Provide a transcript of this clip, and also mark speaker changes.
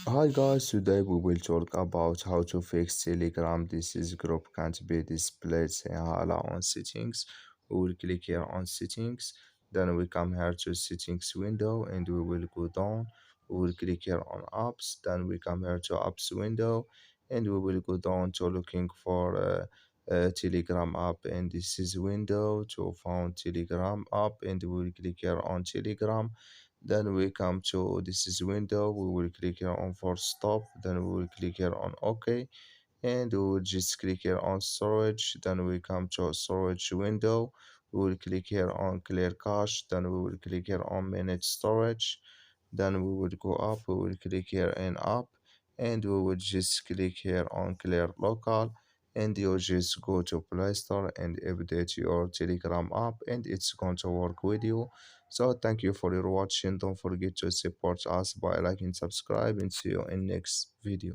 Speaker 1: Hi guys, today we will talk about how to fix Telegram. This is group can't be displayed Sinhala on settings. We will click here on settings. Then we come here to settings window and we will go down. We will click here on apps. Then we come here to apps window and we will go down to looking for Telegram app. And this is window to find Telegram app and we will click here on Telegram. Then we come to this is window. We will click here on for stop. Then we will click here on OK, and we will just click here on storage. Then we come to storage window. We will click here on clear cache. Then we will click here on manage storage. Then we will go up. We will click here in app, and we will just click here on clear local. And you just go to Play Store and update your Telegram app, and it's going to work with you. So thank you for your watching. Don't forget to support us by liking, subscribe, and see you in next video.